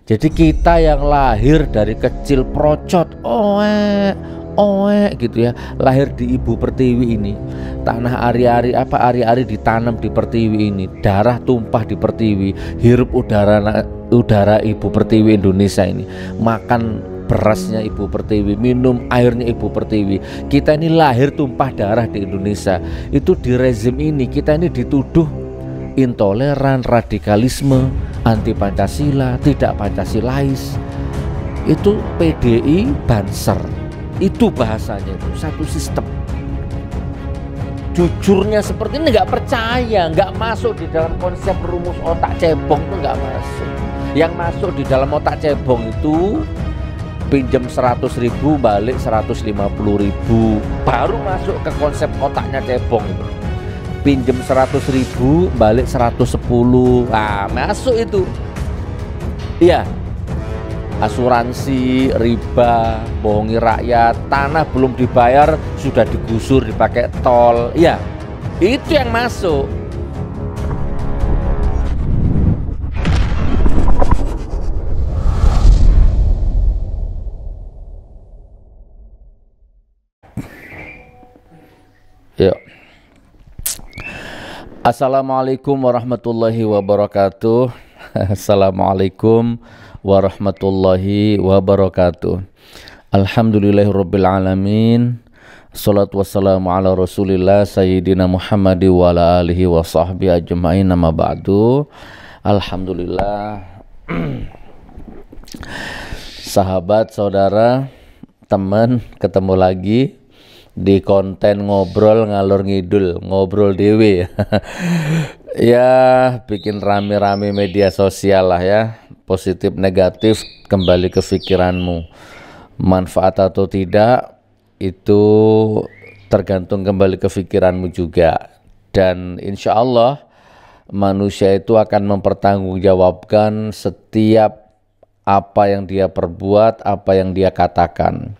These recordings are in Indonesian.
Jadi kita yang lahir dari kecil procot, gitu ya, lahir di Ibu Pertiwi ini, tanah ari-ari ditanam di Pertiwi ini, darah tumpah di Pertiwi, hirup udara Ibu Pertiwi Indonesia ini, makan berasnya Ibu Pertiwi, minum airnya Ibu Pertiwi. Kita ini lahir tumpah darah di Indonesia. Itu di rezim ini kita ini dituduh intoleran, radikalisme, anti Pancasila, tidak Pancasilais. Itu PDI Banser. Itu bahasanya, itu satu sistem. Jujurnya seperti ini nggak percaya, nggak masuk di dalam konsep rumus otak cebong, itu nggak masuk. Yang masuk di dalam otak cebong itu pinjam 100.000 balik 150.000, baru masuk ke konsep otaknya cebong itu. Pinjam 100.000 balik 110, masuk itu. Iya, asuransi, riba, bohongi rakyat, tanah belum dibayar sudah digusur dipakai tol. Iya, itu yang masuk. Yuk. Assalamualaikum warahmatullahi wabarakatuh. Assalamualaikum warahmatullahi wabarakatuh. Alhamdulillahirabbil alamin. Shalatu wassalamu ala Rasulillah sayyidina Muhammad wa ala alihi wa sahbihi ajmain, amma ba'du. Alhamdulillah. Sahabat, saudara, teman, ketemu lagi di konten ngobrol ngalor ngidul, ngobrol dewe. Ya, bikin rame-rame media sosial lah ya, positif negatif kembali ke pikiranmu. Manfaat atau tidak itu tergantung kembali ke pikiranmu juga. Dan insya Allah manusia itu akan mempertanggungjawabkan setiap apa yang dia perbuat, apa yang dia katakan.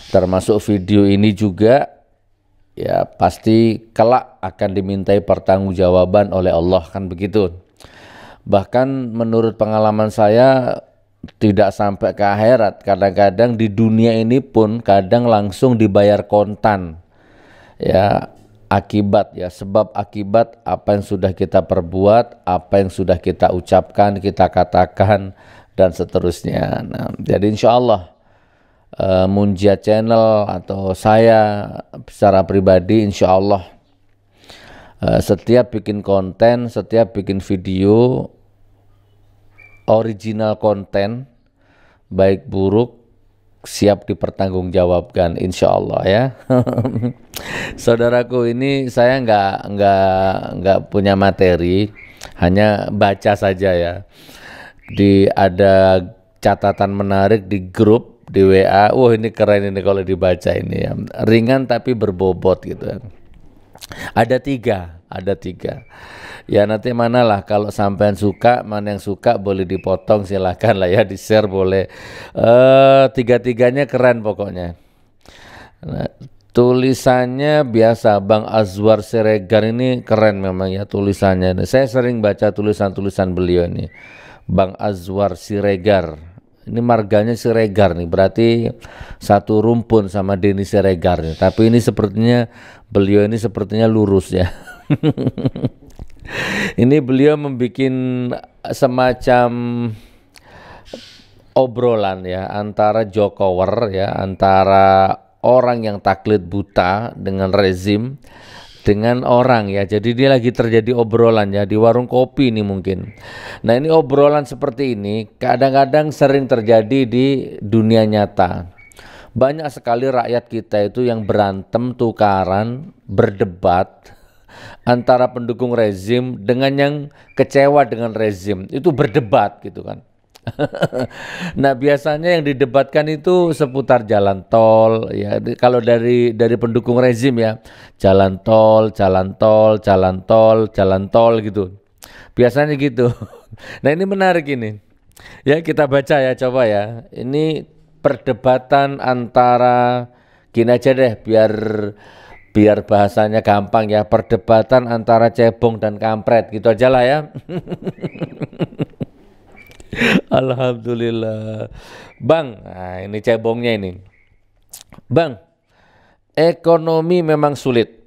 Termasuk video ini juga, ya pasti kelak akan dimintai pertanggungjawaban oleh Allah, kan begitu. Bahkan menurut pengalaman saya, tidak sampai ke akhirat, kadang-kadang di dunia ini pun kadang langsung dibayar kontan. Ya, akibat ya, sebab akibat apa yang sudah kita perbuat, apa yang sudah kita ucapkan, kita katakan, dan seterusnya. Nah, jadi insya Allah Munjia Channel atau saya secara pribadi insya Allah setiap bikin konten, setiap bikin video original konten baik buruk siap dipertanggungjawabkan insya Allah ya. Saudaraku, ini saya nggak punya materi, hanya baca saja ya. Ada catatan menarik di grup di WA. Wah, ini keren ini kalau dibaca ini ya. Ringan tapi berbobot gitu. Ada tiga. Ya nanti manalah kalau sampean suka, mana yang suka boleh dipotong silahkan lah ya, di-share boleh. Tiga-tiganya keren pokoknya. Nah, tulisannya biasa, Bang Azwar Siregar ini keren memang ya tulisannya. Saya sering baca tulisan-tulisan beliau ini. Bang Azwar Siregar. Ini marganya Siregar nih, berarti satu rumpun sama Denny Siregar nih. Tapi ini sepertinya beliau ini sepertinya lurus ya. Ini beliau membuat semacam obrolan ya antara jokower ya, antara orang yang taklid buta dengan rezim dengan orang ya. Jadi dia lagi terjadi obrolan ya di warung kopi ini mungkin. Nah, ini obrolan seperti ini kadang-kadang sering terjadi di dunia nyata. Banyak sekali rakyat kita itu yang berantem, tukaran, berdebat antara pendukung rezim dengan yang kecewa dengan rezim. Itu berdebat gitu kan. Nah, biasanya yang didebatkan itu seputar jalan tol ya. Kalau dari pendukung rezim ya, jalan tol gitu. Biasanya gitu. Nah, ini menarik ini. Ya, kita baca ya, coba ya. Ini perdebatan antara, gini aja deh biar bahasanya gampang ya, perdebatan antara cebong dan kampret gitu aja lah ya. Alhamdulillah. Bang, nah ini cebongnya ini. Bang, ekonomi memang sulit.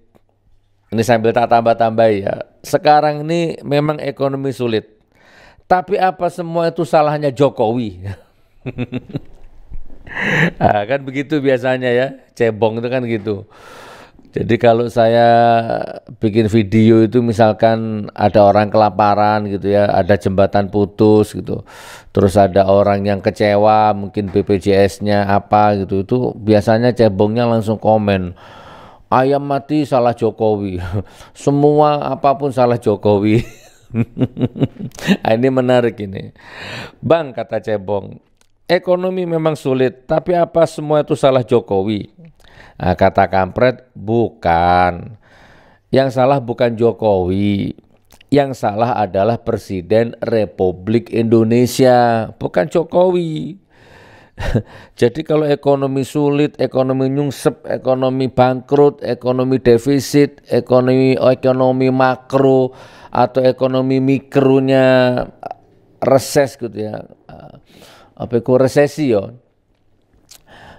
Ini sambil tak tambah-tambah ya. Sekarang ini memang ekonomi sulit. Tapi apa semua itu salahnya Jokowi? Ah, kan begitu biasanya ya. Cebong itu kan gitu. Jadi kalau saya bikin video itu misalkan ada orang kelaparan gitu ya, ada jembatan putus gitu. Terus ada orang yang kecewa, mungkin BPJS-nya apa gitu. Itu biasanya cebongnya langsung komen. Ayam mati salah Jokowi. Semua apapun salah Jokowi. Ah, ini menarik ini. Bang, kata cebong, ekonomi memang sulit, tapi apa semua itu salah Jokowi? Nah, kata kampret, bukan. Yang salah bukan Jokowi. Yang salah adalah Presiden Republik Indonesia, bukan Jokowi. Jadi kalau ekonomi sulit, ekonomi nyungsep, ekonomi bangkrut, ekonomi defisit, ekonomi makro atau ekonomi mikronya reses gitu ya. Apa itu resesi ya?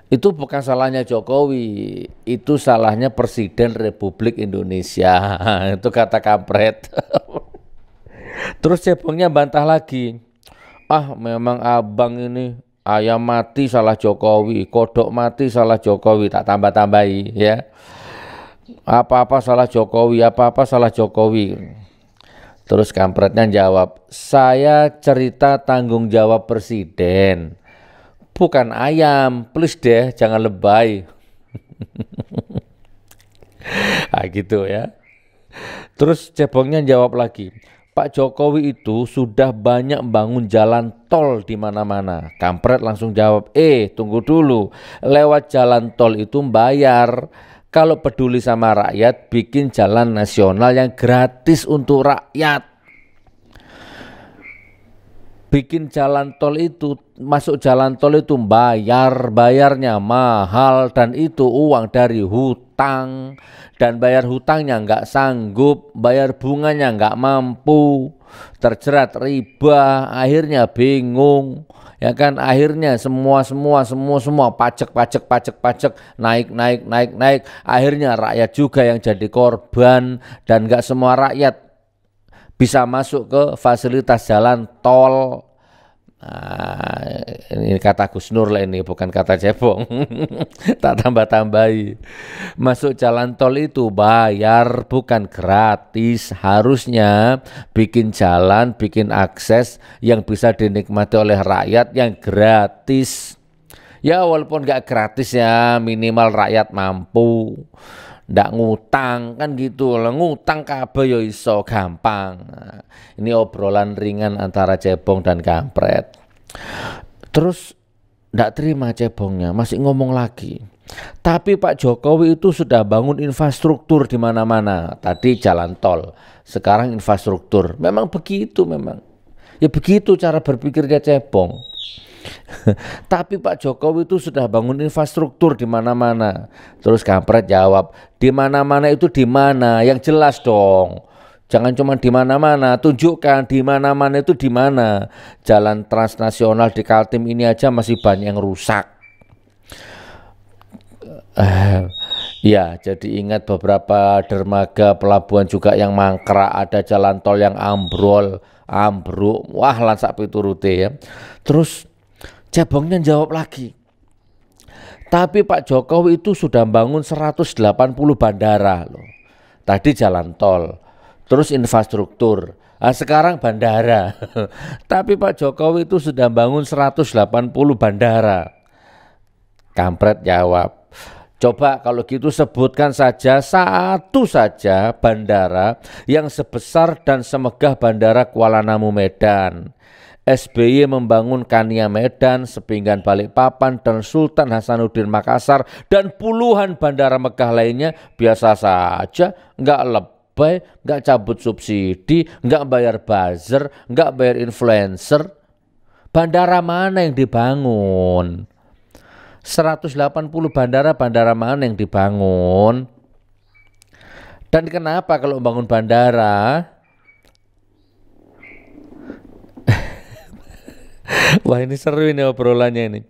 Itu bukan salahnya Jokowi, itu salahnya Presiden Republik Indonesia. Itu kata kampret. Terus cebongnya bantah lagi. Ah, memang abang ini ayam mati salah Jokowi, kodok mati salah Jokowi, tak tambah-tambahi ya. Apa-apa salah Jokowi, apa-apa salah Jokowi. Terus kampretnya jawab, saya cerita tanggung jawab presiden, bukan ayam, please deh jangan lebay. Ah gitu ya. Terus cebongnya jawab lagi, Pak Jokowi itu sudah banyak bangun jalan tol di mana-mana. Kampret langsung jawab, tunggu dulu, lewat jalan tol itu bayar. Kalau peduli sama rakyat, bikin jalan nasional yang gratis untuk rakyat. Bikin jalan tol itu, masuk jalan tol itu bayarnya mahal dan itu uang dari hutang. Dan bayar hutangnya nggak sanggup, bayar bunganya nggak mampu, terjerat riba, akhirnya bingung. Ya kan, akhirnya semua pajak naik, akhirnya rakyat juga yang jadi korban dan nggak semua rakyat bisa masuk ke fasilitas jalan tol. Nah, ini kata Gus Nur lah, ini bukan kata cebong. Tak tambah-tambahi. Masuk jalan tol itu bayar, bukan gratis. Harusnya bikin jalan, bikin akses yang bisa dinikmati oleh rakyat yang gratis. Ya walaupun nggak gratis ya, minimal rakyat mampu. Ndak ngutang kan gitu lah, ngutang kabeh yo iso gampang. Nah, ini obrolan ringan antara cebong dan kampret. Terus ndak terima cebongnya, masih ngomong lagi. Tapi Pak Jokowi itu sudah bangun infrastruktur di mana-mana. Tadi jalan tol, sekarang infrastruktur. Memang begitu memang. Ya begitu cara berpikirnya cebong. Tapi Pak Jokowi itu sudah bangun infrastruktur di mana-mana. Terus kampret jawab, di mana-mana itu di mana? Yang jelas dong. Jangan cuma di mana-mana, tunjukkan di mana-mana itu di mana. Jalan transnasional di Kaltim ini aja masih banyak yang rusak. Ya, jadi ingat beberapa dermaga pelabuhan juga yang mangkrak, ada jalan tol yang ambruk. Wah, lansak piturute ya. Terus cebongnya jawab lagi, tapi Pak Jokowi itu sudah bangun 180 bandara loh. Tadi jalan tol, terus infrastruktur, sekarang bandara. Tapi Pak Jokowi itu sudah bangun 180 bandara. Kampret jawab, coba kalau gitu sebutkan saja satu saja bandara yang sebesar dan semegah bandara Kuala Namu Medan. SBY membangun Kania Medan, Sepinggan Balikpapan, dan Sultan Hasanuddin Makassar, dan puluhan bandara megah lainnya biasa saja, nggak lebay, nggak cabut subsidi, nggak bayar buzzer, nggak bayar influencer. Bandara mana yang dibangun? 180 bandara mana yang dibangun? Dan kenapa kalau membangun bandara Wah, ini seru ini obrolannya ini.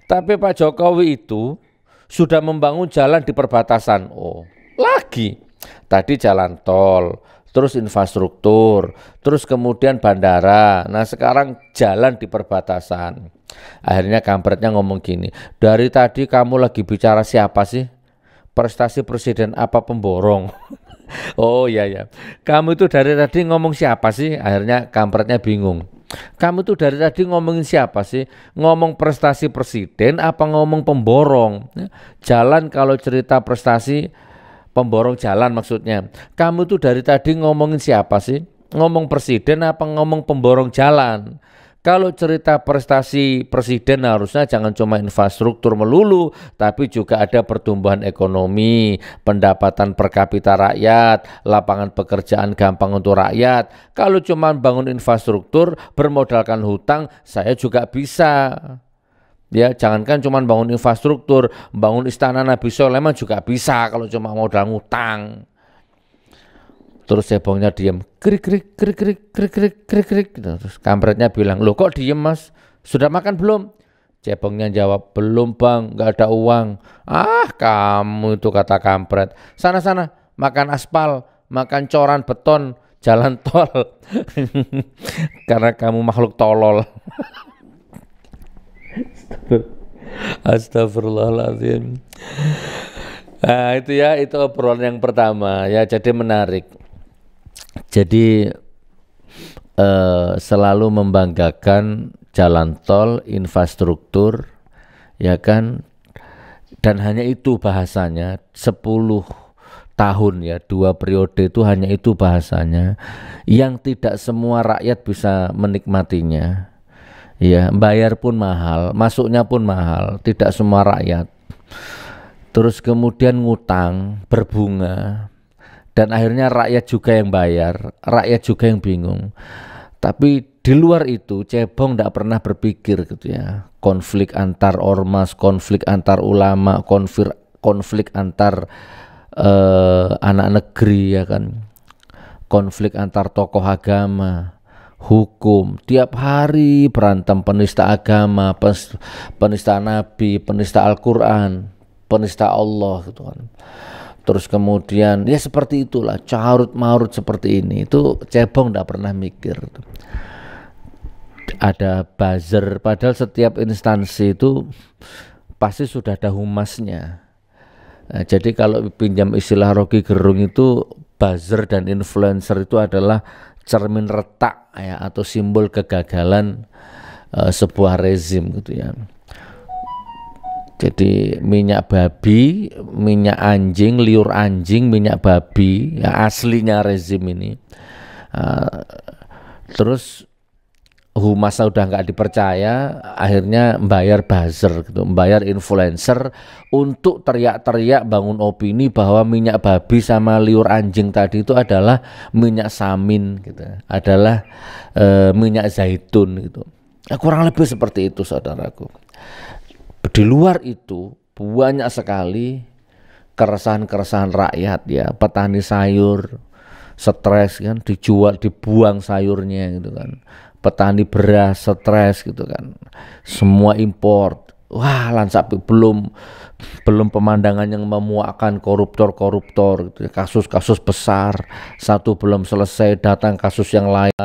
Tapi Pak Jokowi itu sudah membangun jalan di perbatasan. Oh, lagi. Tadi jalan tol, terus infrastruktur, terus kemudian bandara. Nah, sekarang jalan di perbatasan. Akhirnya kampretnya ngomong gini, dari tadi kamu lagi bicara siapa sih? Prestasi presiden apa pemborong? Oh iya ya, kamu itu dari tadi ngomong siapa sih? Akhirnya kampretnya bingung. Kamu tuh dari tadi ngomongin siapa sih? Ngomong prestasi presiden apa ngomong pemborong? Jalan kalau cerita prestasi, pemborong jalan maksudnya. Kamu tuh dari tadi ngomongin siapa sih? Ngomong presiden apa ngomong pemborong jalan? Kalau cerita prestasi presiden harusnya jangan cuma infrastruktur melulu, tapi juga ada pertumbuhan ekonomi, pendapatan per kapita rakyat, lapangan pekerjaan gampang untuk rakyat. Kalau cuma bangun infrastruktur, bermodalkan hutang, saya juga bisa. Ya, jangankan cuma bangun infrastruktur, bangun istana Nabi Sulaiman juga bisa kalau cuma modal ngutang. Terus cebongnya diem, krik krik krik krik krik krik krik krik. Terus kampretnya bilang, loh kok diem mas? Sudah makan belum? Cebongnya jawab, belum bang, nggak ada uang. Ah kamu itu, kata kampret. Sana makan aspal, makan coran beton, jalan tol. Karena kamu makhluk tolol. Astagfirullahaladzim. Nah itu ya, itu obrolan yang pertama ya, jadi menarik. Jadi selalu membanggakan jalan tol, infrastruktur, ya kan, dan hanya itu bahasanya 10 tahun ya, 2 periode itu hanya itu bahasanya, yang tidak semua rakyat bisa menikmatinya. Ya, bayar pun mahal, masuknya pun mahal, tidak semua rakyat. Terus kemudian ngutang berbunga, dan akhirnya rakyat juga yang bayar, rakyat juga yang bingung. Tapi di luar itu cebong tidak pernah berpikir gitu ya, konflik antar ormas, konflik antar ulama, konflik antar anak negeri ya kan, konflik antar tokoh agama, hukum, tiap hari berantem, penista agama, penista nabi, penista Al-Quran, penista Allah gitu kan. Terus kemudian ya seperti itulah, carut marut seperti ini, itu cebong tidak pernah mikir. Ada buzzer, padahal setiap instansi itu pasti sudah ada humasnya. Nah, jadi kalau pinjam istilah Rocky Gerung itu, buzzer dan influencer itu adalah cermin retak ya, atau simbol kegagalan sebuah rezim gitu ya. Jadi minyak babi, minyak anjing, liur anjing, minyak babi, ya aslinya rezim ini. Terus humasnya udah nggak dipercaya, akhirnya membayar buzzer gitu, membayar influencer untuk teriak-teriak bangun opini bahwa minyak babi sama liur anjing tadi itu adalah minyak samin gitu, adalah minyak zaitun gitu. Kurang lebih seperti itu saudaraku. Di luar itu banyak sekali keresahan-keresahan rakyat ya, petani sayur stres kan, dibuang sayurnya gitu kan, petani beras stres gitu kan, semua import. Wah lansapi, belum pemandangan yang memuakkan koruptor gitu, kasus-kasus besar, satu belum selesai datang kasus yang lain.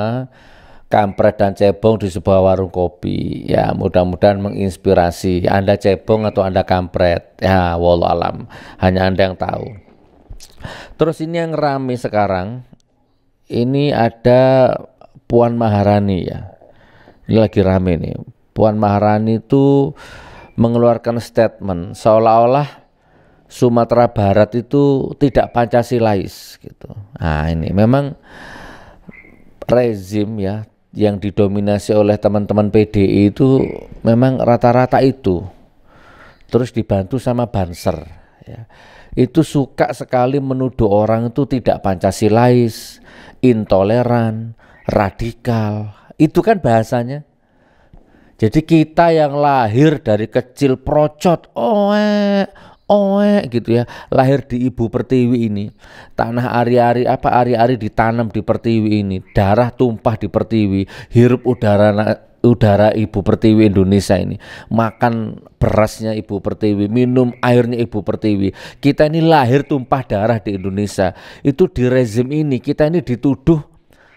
Kampret dan cebong di sebuah warung kopi ya, mudah-mudahan menginspirasi Anda cebong atau Anda kampret ya, wallahu alam, hanya Anda yang tahu. Terus ini yang rame sekarang ini, ada Puan Maharani ya, ini lagi rame nih. Puan Maharani itu mengeluarkan statement seolah-olah Sumatera Barat itu tidak Pancasilais gitu. Nah ini memang rezim ya yang didominasi oleh teman-teman PDI itu memang rata-rata itu, terus dibantu sama Banser ya. Itu suka sekali menuduh orang itu tidak Pancasilais, intoleran, radikal. Itu kan bahasanya. Jadi kita yang lahir dari kecil procot, gitu ya, lahir di Ibu Pertiwi ini, tanah ari-ari ditanam di Pertiwi ini, darah tumpah di Pertiwi, hirup udara Ibu Pertiwi Indonesia ini, makan berasnya Ibu Pertiwi, minum airnya Ibu Pertiwi. Kita ini lahir tumpah darah di Indonesia. Itu di rezim ini kita ini dituduh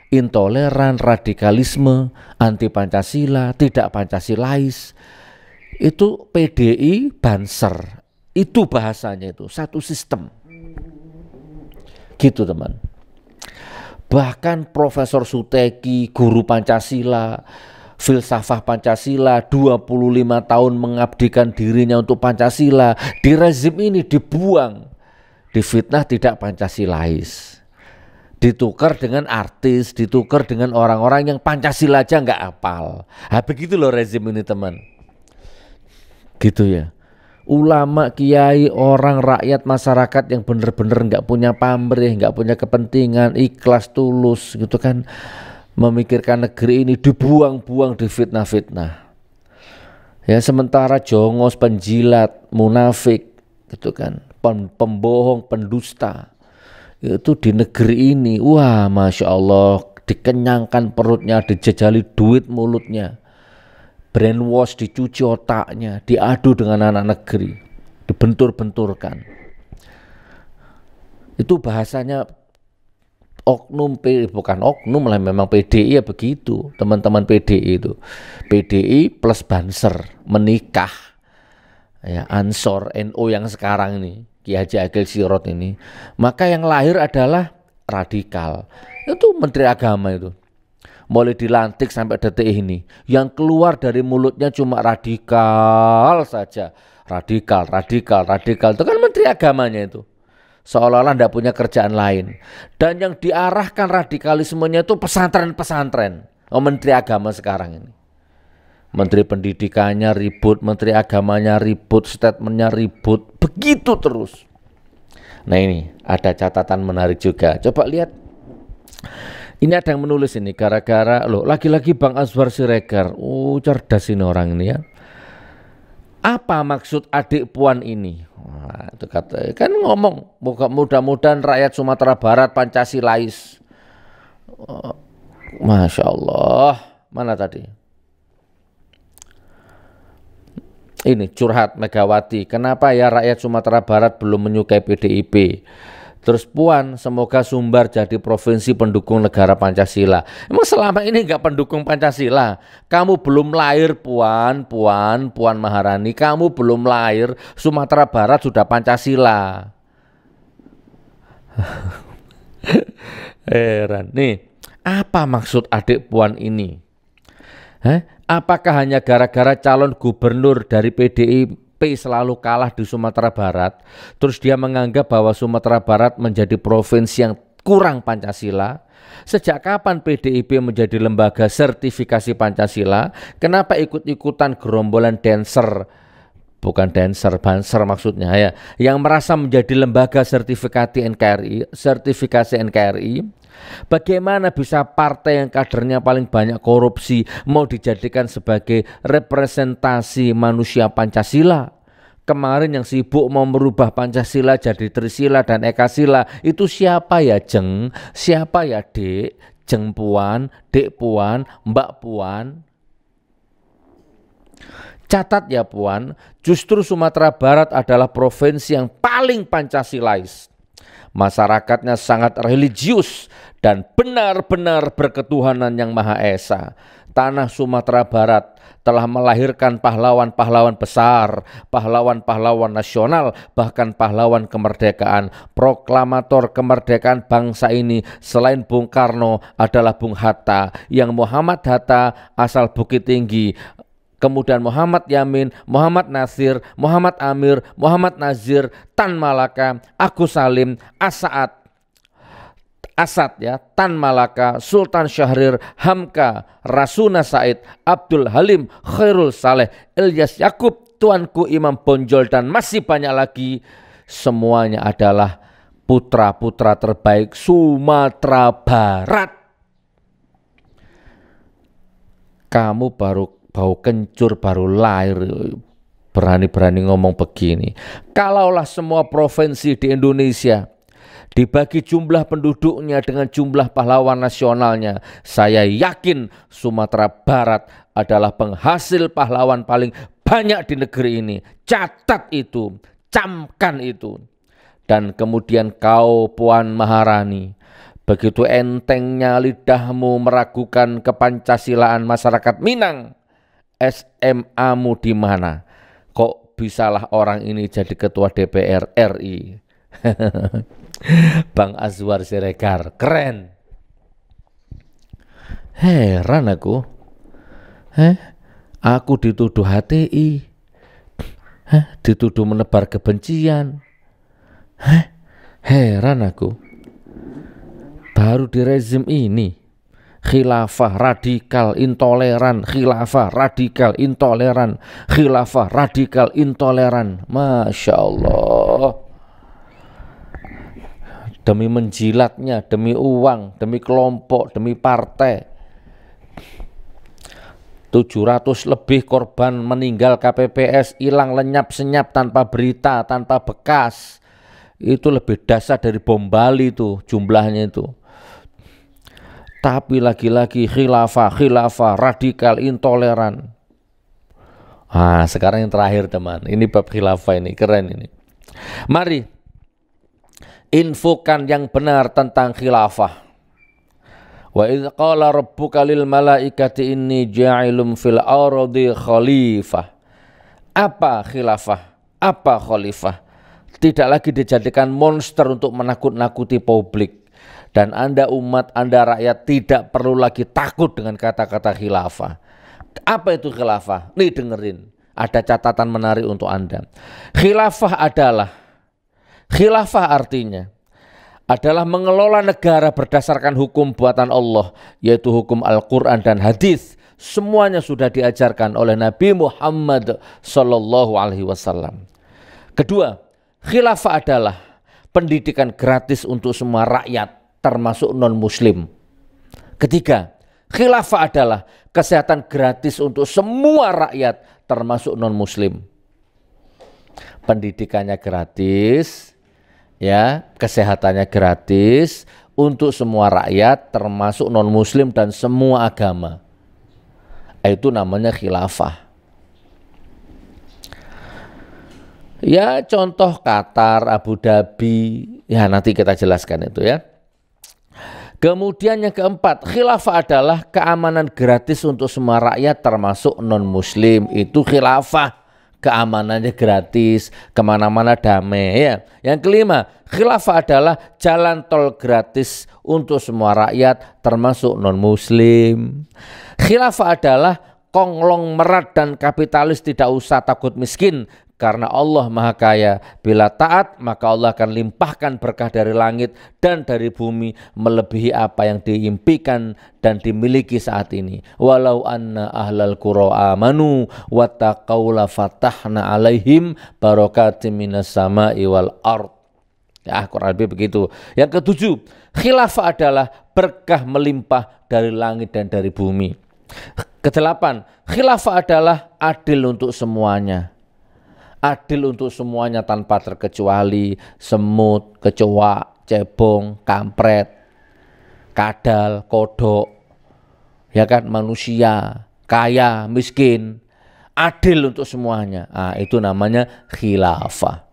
intoleran, radikalisme, anti Pancasila, tidak Pancasilais. Itu PDI Banser. Itu bahasanya itu, satu sistem. Gitu teman. Bahkan Profesor Suteki, guru Pancasila, filsafah Pancasila, 25 tahun mengabdikan dirinya untuk Pancasila, di rezim ini dibuang, difitnah tidak Pancasilais, ditukar dengan artis, ditukar dengan orang-orang yang Pancasila aja nggak hafal. Begitu loh rezim ini teman. Gitu ya. Ulama, kiai, orang, rakyat, masyarakat yang benar-benar nggak punya pamrih, nggak punya kepentingan, ikhlas, tulus gitu kan, memikirkan negeri ini dibuang-buang, difitnah-fitnah. Ya, sementara jongos, penjilat, munafik gitu kan, pembohong, pendusta itu di negeri ini, wah Masya Allah, dikenyangkan perutnya, dijajali duit mulutnya, brainwash, dicuci otaknya, diadu dengan anak negeri, dibentur-benturkan. Itu bahasanya oknum, bukan oknum lah, memang PDI ya begitu, teman-teman PDI itu. PDI plus Banser menikah, ya Ansor NU yang sekarang ini, Ki Haji Akil Sirot ini. Maka yang lahir adalah radikal. Itu Menteri Agama itu. Mulai dilantik sampai detik ini, yang keluar dari mulutnya cuma radikal saja. Radikal, radikal, radikal. Itu kan Menteri Agamanya itu. Seolah-olah tidak punya kerjaan lain. Dan yang diarahkan radikalismenya itu pesantren-pesantren. Menteri Agama sekarang ini. Menteri Pendidikannya ribut, Menteri Agamanya ribut, statementnya ribut. Begitu terus. Nah ini ada catatan menarik juga. Coba lihat. Ini ada yang menulis ini gara-gara loh, lagi-lagi Bang Azwar Siregar. Cerdas ini orang ini ya. Apa maksud adik puan ini? Wah, itu kata kan ngomong mudah-mudahan rakyat Sumatera Barat Pancasilais. Masya Allah. Mana tadi? Ini curhat Megawati. Kenapa ya rakyat Sumatera Barat belum menyukai PDIP? Terus Puan, semoga Sumbar jadi provinsi pendukung negara Pancasila. Emang selama ini nggak pendukung Pancasila? Kamu belum lahir Puan Maharani. Kamu belum lahir, Sumatera Barat sudah Pancasila. Heran. Nih, apa maksud adik Puan ini? Apakah hanya gara-gara calon gubernur dari PDIP selalu kalah di Sumatera Barat, terus dia menganggap bahwa Sumatera Barat menjadi provinsi yang kurang Pancasila? Sejak kapan PDIP menjadi lembaga sertifikasi Pancasila? Kenapa ikut-ikutan gerombolan dancer, bukan dancer, Banser maksudnya ya, yang merasa menjadi lembaga sertifikasi NKRI? Bagaimana bisa partai yang kadernya paling banyak korupsi mau dijadikan sebagai representasi manusia Pancasila? Kemarin yang sibuk mau merubah Pancasila jadi Trisila dan Ekasila itu siapa ya Jeng? Siapa ya Dek? Jeng Puan, Dek Puan, Mbak Puan? Catat ya Puan, justru Sumatera Barat adalah provinsi yang paling Pancasilais. Masyarakatnya sangat religius dan benar-benar berketuhanan yang Maha Esa. Tanah Sumatera Barat telah melahirkan pahlawan-pahlawan besar, pahlawan-pahlawan nasional, bahkan pahlawan kemerdekaan. Proklamator kemerdekaan bangsa ini selain Bung Karno adalah Bung Hatta, yang Muhammad Hatta asal Bukit Tinggi. Kemudian Muhammad Yamin, Muhammad Nasir, Muhammad Amir, Muhammad Nazir, Tan Malaka, Agus Salim, Asad ya, Tan Malaka, Sultan Syahrir, Hamka, Rasuna Said, Abdul Halim, Khairul Saleh, Ilyas Yakub, Tuanku Imam Bonjol, dan masih banyak lagi. Semuanya adalah putra-putra terbaik Sumatera Barat. Kamu baru bau kencur, baru lahir, berani-berani ngomong begini. Kalaulah semua provinsi di Indonesia dibagi jumlah penduduknya dengan jumlah pahlawan nasionalnya, saya yakin Sumatera Barat adalah penghasil pahlawan paling banyak di negeri ini. Catat itu, camkan itu. Dan kemudian kau Puan Maharani, begitu entengnya lidahmu meragukan kepancasilaan masyarakat Minang. SMA-mu di mana? Kok bisalah orang ini jadi ketua DPR RI? Bang Azwar Siregar, keren. Heran aku. Aku dituduh HTI. Dituduh menebar kebencian. Heran aku. Baru di rezim ini khilafah radikal intoleran, khilafah radikal intoleran, khilafah radikal intoleran. Masya Allah. Demi menjilatnya, demi uang, demi kelompok, demi partai. 700 lebih korban meninggal KPPS, hilang lenyap senyap tanpa berita, tanpa bekas. Itu lebih dahsyat dari bom Bali itu jumlahnya itu. Tapi lagi-lagi khilafah radikal intoleran. Sekarang yang terakhir teman, ini bab khilafah ini keren ini. Mari infokan yang benar tentang khilafah. Wa idz qala rabbuka lil malaikati inni ja'ilum fil ardi khalifah. Apa khilafah? Apa khalifah? Tidak lagi dijadikan monster untuk menakut-nakuti publik. Dan Anda umat, Anda rakyat tidak perlu lagi takut dengan kata-kata khilafah. Apa itu khilafah? Nih dengerin, ada catatan menarik untuk Anda. Khilafah artinya adalah mengelola negara berdasarkan hukum buatan Allah, yaitu hukum Al-Quran dan hadis. Semuanya sudah diajarkan oleh Nabi Muhammad SAW. Kedua, khilafah adalah pendidikan gratis untuk semua rakyat, termasuk non-muslim. Ketiga, khilafah adalah kesehatan gratis untuk semua rakyat, termasuk non-muslim. Pendidikannya gratis, ya, kesehatannya gratis untuk semua rakyat, termasuk non-muslim dan semua agama. Itu namanya khilafah. Ya, contoh Qatar, Abu Dhabi, ya nanti kita jelaskan itu ya. Kemudian yang keempat, khilafah adalah keamanan gratis untuk semua rakyat termasuk non-muslim. Itu khilafah, keamanannya gratis, kemana-mana damai ya. Yang kelima, khilafah adalah jalan tol gratis untuk semua rakyat termasuk non-muslim. Khilafah adalah konglomerat dan kapitalis tidak usah takut miskin, karena Allah Maha Kaya. Bila taat, maka Allah akan limpahkan berkah dari langit dan dari bumi melebihi apa yang diimpikan dan dimiliki saat ini. Walau anna ahlal qura amanu wattaqau la fatahna alaihim barakatim minas sama'i wal ard. Ya, kurang lebih begitu. Yang ketujuh, khilafah adalah berkah melimpah dari langit dan dari bumi. Kedelapan, khilafah adalah adil untuk semuanya. Adil untuk semuanya tanpa terkecuali semut, kecoa, cebong, kampret, kadal, kodok, ya kan, manusia, kaya, miskin, adil untuk semuanya. Itu namanya khilafah.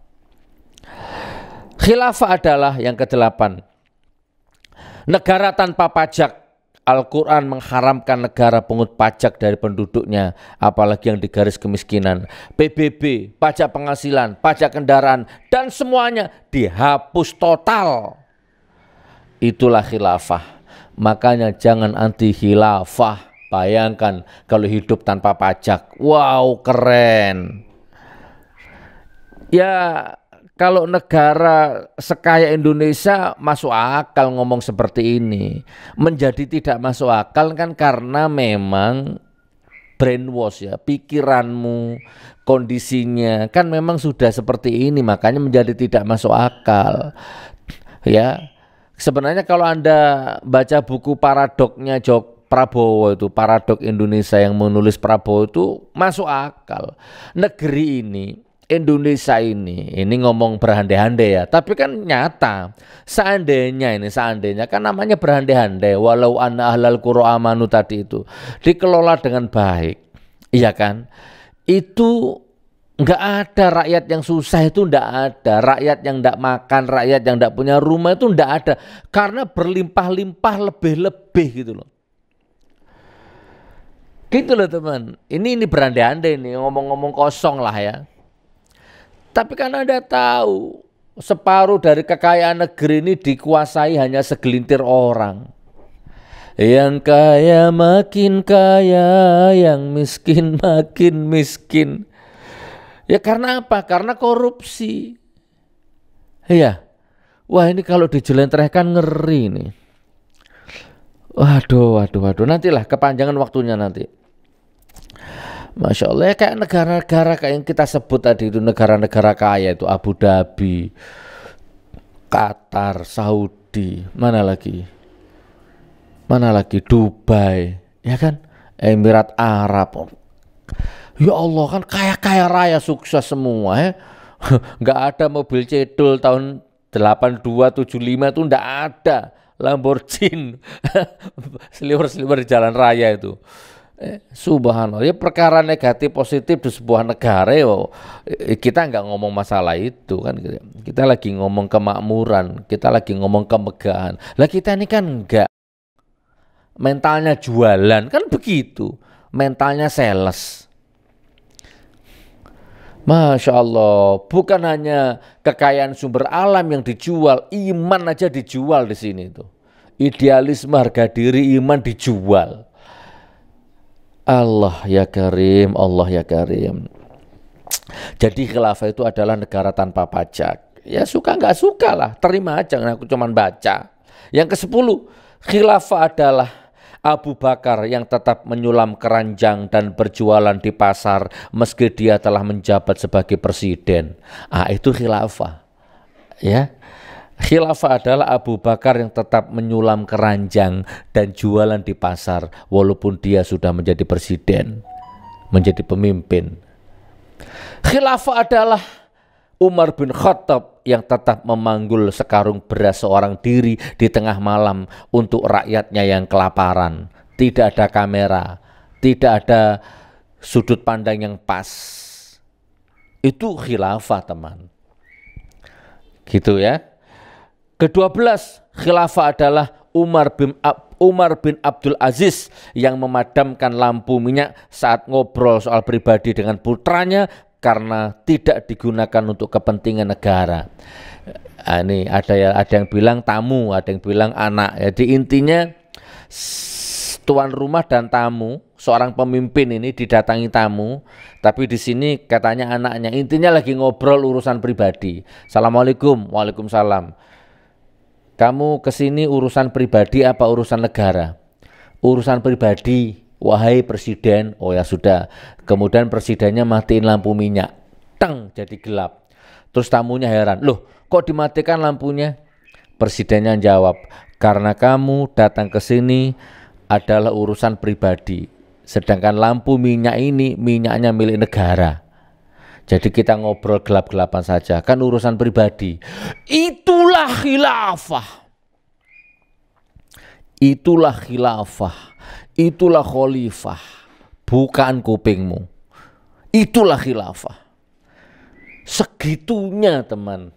Khilafah adalah yang kedelapan, negara tanpa pajak. Al-Quran mengharamkan negara pungut pajak dari penduduknya, apalagi yang di garis kemiskinan. PBB, pajak penghasilan, pajak kendaraan, dan semuanya dihapus total. Itulah khilafah. Makanya jangan anti khilafah. Bayangkan kalau hidup tanpa pajak. Wow, keren. Ya, kalau negara sekaya Indonesia masuk akal ngomong seperti ini. Menjadi tidak masuk akal kan karena memang brainwash ya, pikiranmu, kondisinya kan memang sudah seperti ini, makanya menjadi tidak masuk akal. Ya, sebenarnya kalau Anda baca buku Paradoknya Prabowo itu, Paradok Indonesia yang menulis Prabowo itu masuk akal. Negeri ini Indonesia ini ngomong berandai-andai ya, tapi kan nyata. Seandainya kan namanya berandai-andai, walau anna ahlal qura amanu tadi itu dikelola dengan baik, iya kan? Itu nggak ada rakyat yang susah, itu nggak ada rakyat yang nggak makan, rakyat yang nggak punya rumah, itu nggak ada, karena berlimpah-limpah lebih-lebih gitu loh. Gitu loh teman. Ini berandai-andai nih, ngomong-ngomong kosong lah ya. Tapi kan Anda tahu, separuh dari kekayaan negeri ini dikuasai hanya segelintir orang. Yang kaya makin kaya, yang miskin makin miskin. Ya karena apa? Karena korupsi. Iya. Wah, ini kalau dijelentrehkan ngeri nih. Waduh. Nantilah kepanjangan waktunya nanti. Masya Allah, ya kayak negara-negara kayak yang kita sebut tadi itu, negara-negara kaya itu, Abu Dhabi, Qatar, Saudi, mana lagi Dubai, ya kan, Emirat Arab. Ya Allah, kan kaya-kaya raya, sukses semua ya. Nggak ada mobil cedul tahun 82, 75 itu nggak ada. Lamborghini seliwer-seliwer di jalan raya itu. Subhanallah, ya perkara negatif positif di sebuah negara ya, kita nggak ngomong masalah itu kan, kita lagi ngomong kemakmuran, kita lagi ngomong kemegahan. Lah kita ini kan enggak, mentalnya jualan kan begitu, mentalnya sales. Masya Allah, bukan hanya kekayaan sumber alam yang dijual, iman aja dijual di sini tuh. Idealisme, harga diri, iman dijual. Allah ya Karim, Allah ya Karim. Jadi khilafah itu adalah negara tanpa pajak. Ya suka nggak suka lah, terima aja, aku cuman baca. Yang ke-10, khilafah adalah Abu Bakar yang tetap menyulam keranjang dan berjualan di pasar meski dia telah menjabat sebagai presiden. Itu khilafah. Ya. Khilafah adalah Abu Bakar yang tetap menyulam keranjang dan jualan di pasar walaupun dia sudah menjadi presiden, menjadi pemimpin. Khilafah adalah Umar bin Khattab yang tetap memanggul sekarung beras seorang diri di tengah malam untuk rakyatnya yang kelaparan. Tidak ada kamera, tidak ada sudut pandang yang pas. Itu khilafah, teman. Gitu ya. Ke-12, khilafah adalah Umar bin Abdul Aziz yang memadamkan lampu minyak saat ngobrol soal pribadi dengan putranya karena tidak digunakan untuk kepentingan negara. Ini ada yang bilang tamu, ada yang bilang anak. Jadi intinya tuan rumah dan tamu, seorang pemimpin ini didatangi tamu, tapi di sini katanya anaknya. Intinya lagi ngobrol urusan pribadi. Assalamualaikum, waalaikumsalam. Kamu kesini urusan pribadi apa urusan negara? Urusan pribadi, wahai presiden. Oh ya sudah. Kemudian presidennya matiin lampu minyak. Teng, jadi gelap. Terus tamunya heran, loh kok dimatikan lampunya? Presidennya jawab, karena kamu datang ke sini adalah urusan pribadi. Sedangkan lampu minyak ini minyaknya milik negara. Jadi kita ngobrol gelap-gelapan saja, kan urusan pribadi. Itulah khilafah. Itulah khilafah. Itulah khalifah. Bukan kupingmu. Itulah khilafah. Segitunya, teman.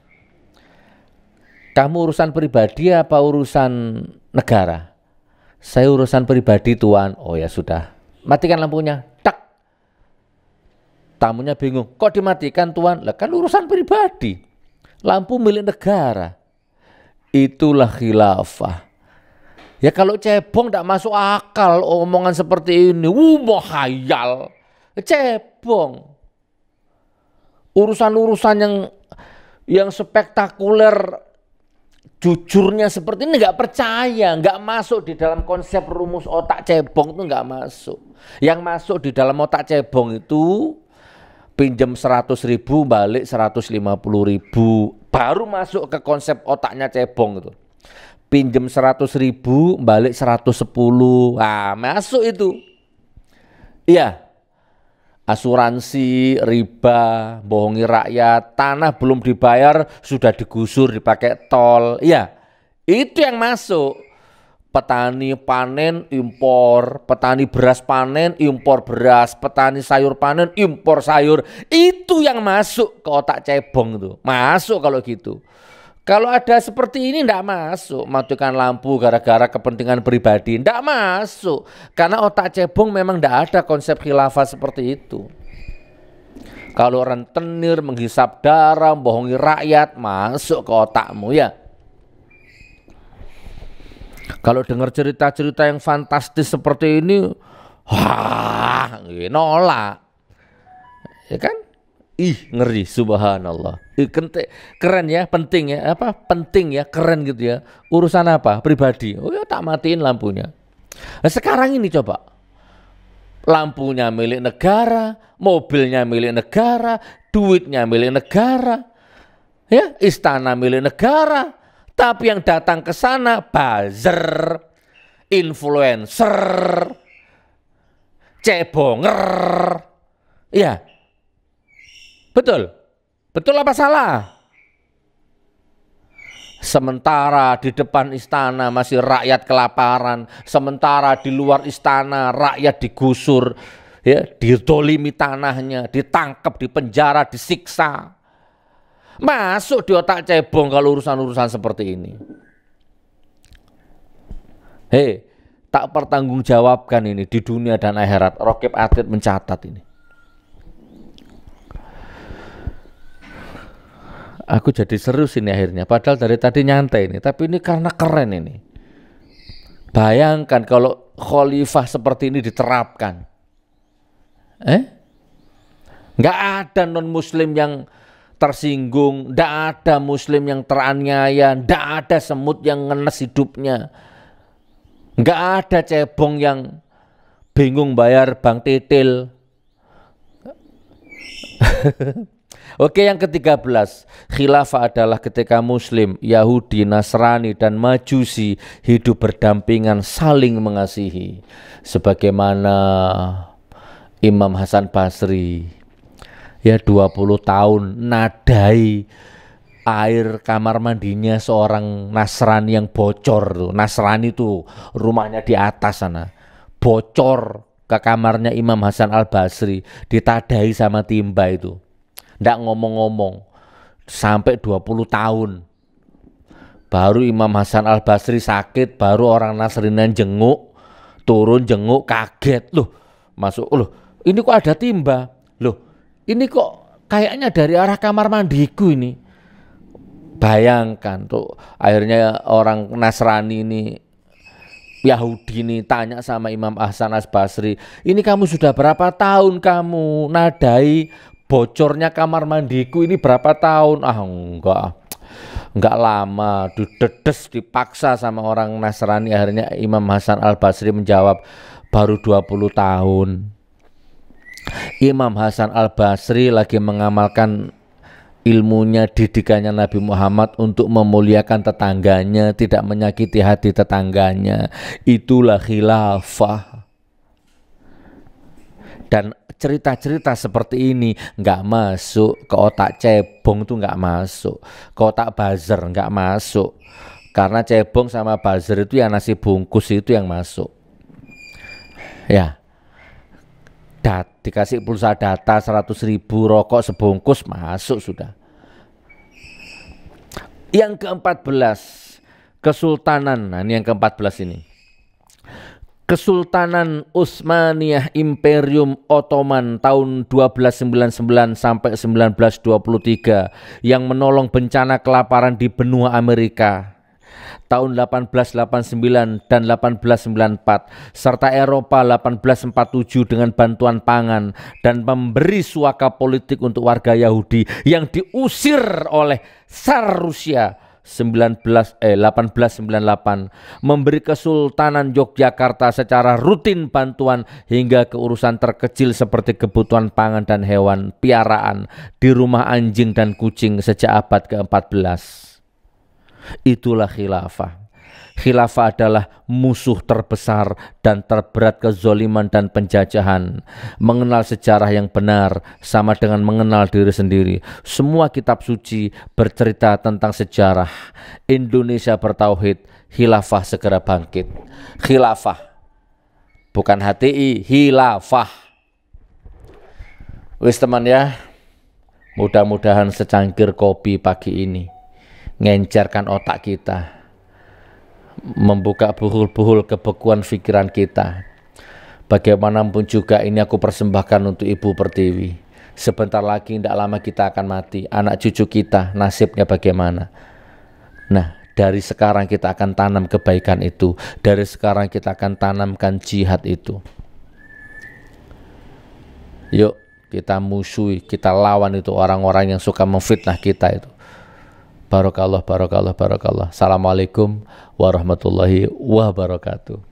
Kamu urusan pribadi apa urusan negara? Saya urusan pribadi, Tuan. Oh ya sudah. Matikan lampunya. Tak. Tamunya bingung, kok dimatikan Tuan? Lah kan urusan pribadi, lampu milik negara. Itulah khilafah. Ya kalau cebong tidak masuk akal omongan seperti ini. Mau khayal, cebong. Urusan-urusan yang spektakuler, jujurnya seperti ini nggak percaya, nggak masuk di dalam konsep rumus otak cebong itu, nggak masuk. Yang masuk di dalam otak cebong itu pinjam 100.000 balik 150.000, baru masuk ke konsep otaknya cebong itu. Pinjam 100.000 balik 110, masuk itu. Iya. asuransi, riba, bohongi rakyat, tanah belum dibayar sudah digusur dipakai tol. Ya, itu yang masuk. Petani panen impor, petani beras panen impor beras, petani sayur panen impor sayur. Itu yang masuk ke otak cebong itu. Masuk kalau gitu. Kalau ada seperti ini enggak masuk, matikan lampu gara-gara kepentingan pribadi, enggak masuk. Karena otak cebong memang enggak ada konsep khilafah seperti itu. Kalau rentenir, menghisap darah, bohongi rakyat, masuk ke otakmu ya. Kalau dengar cerita-cerita yang fantastis seperti ini, wah, nolak. Ya kan? Ih, ngeri, subhanallah. Keren ya, penting ya, apa? Penting ya, keren gitu ya. Urusan apa? Pribadi. Oh ya, tak matiin lampunya. Nah, sekarang ini coba. Lampunya milik negara, mobilnya milik negara, duitnya milik negara. Ya, istana milik negara. Tapi yang datang ke sana buzzer, influencer, cebonger. Ya. Betul. Betul apa salah? Sementara di depan istana masih rakyat kelaparan, sementara di luar istana rakyat digusur, ya, ditolimi tanahnya, ditangkap, dipenjara, disiksa. Masuk di otak cebong kalau urusan-urusan seperti ini. Hei, tak pertanggungjawabkan ini di dunia dan akhirat. Rokib Atid mencatat ini. Aku jadi serius ini akhirnya. Padahal dari tadi nyantai ini, tapi ini karena keren ini. Bayangkan kalau khalifah seperti ini diterapkan. Nggak ada non-muslim yang tersinggung, nggak ada muslim yang teraniaya, nggak ada semut yang ngenes hidupnya, nggak ada cebong yang bingung bayar bank titil. Oke, yang ke-13, khilafah adalah ketika muslim, Yahudi, Nasrani, dan Majusi hidup berdampingan saling mengasihi. Sebagaimana Imam Hasan Basri, ya 20 tahun nadai air kamar mandinya seorang Nasrani yang bocor tuh. Nasrani tuh rumahnya di atas sana. Bocor ke kamarnya Imam Hasan Al-Basri, ditadai sama timba itu. Nggak ngomong-ngomong sampai 20 tahun. Baru Imam Hasan Al-Basri sakit, baru orang Nasrani jenguk, turun jenguk, kaget loh. Masuk loh, ini kok ada timba. Loh, ini kok kayaknya dari arah kamar mandiku ini. Bayangkan tuh, akhirnya orang Nasrani ini, Yahudi ini tanya sama Imam Hasan Al-Basri, ini kamu sudah berapa tahun kamu nadai bocornya kamar mandiku ini berapa tahun? Ah enggak lama, didedes dipaksa sama orang Nasrani. Akhirnya Imam Hasan Al-Basri menjawab, baru 20 tahun. Imam Hasan Al-Basri lagi mengamalkan ilmunya, didikannya Nabi Muhammad untuk memuliakan tetangganya, tidak menyakiti hati tetangganya. Itulah khilafah. Dan cerita-cerita seperti ini nggak masuk ke otak cebong, tuh nggak masuk ke otak buzzer, nggak masuk. Karena cebong sama buzzer itu yang nasi bungkus itu yang masuk. Ya, dikasih pulsa data 100.000, rokok sebungkus masuk sudah. Yang ke-14, Kesultanan. Nah, ini yang ke-14 ini. Kesultanan Utsmaniyah Imperium Ottoman tahun 1299 sampai 1923 yang menolong bencana kelaparan di benua Amerika tahun 1889 dan 1894 serta Eropa 1847 dengan bantuan pangan dan memberi suaka politik untuk warga Yahudi yang diusir oleh Tsar Rusia 1898, memberi Kesultanan Yogyakarta secara rutin bantuan hingga ke urusan terkecil seperti kebutuhan pangan dan hewan piaraan di rumah anjing dan kucing sejak abad ke-14. Itulah khilafah. Khilafah adalah musuh terbesar dan terberat kezoliman dan penjajahan. Mengenal sejarah yang benar sama dengan mengenal diri sendiri. Semua kitab suci bercerita tentang sejarah. Indonesia bertauhid, khilafah segera bangkit. Khilafah, bukan HTI, khilafah. Wis teman ya, mudah-mudahan secangkir kopi pagi ini ngencerkan otak kita, membuka buhul-buhul kebekuan pikiran kita. Bagaimanapun juga ini aku persembahkan untuk Ibu Pertiwi. Sebentar lagi, tidak lama kita akan mati. Anak cucu kita nasibnya bagaimana? Nah, dari sekarang kita akan tanam kebaikan itu. Dari sekarang kita akan tanamkan jihad itu. Yuk kita musuhi, kita lawan itu orang-orang yang suka memfitnah kita itu. Barakallah, barakallah, barakallah. Assalamualaikum warahmatullahi wabarakatuh.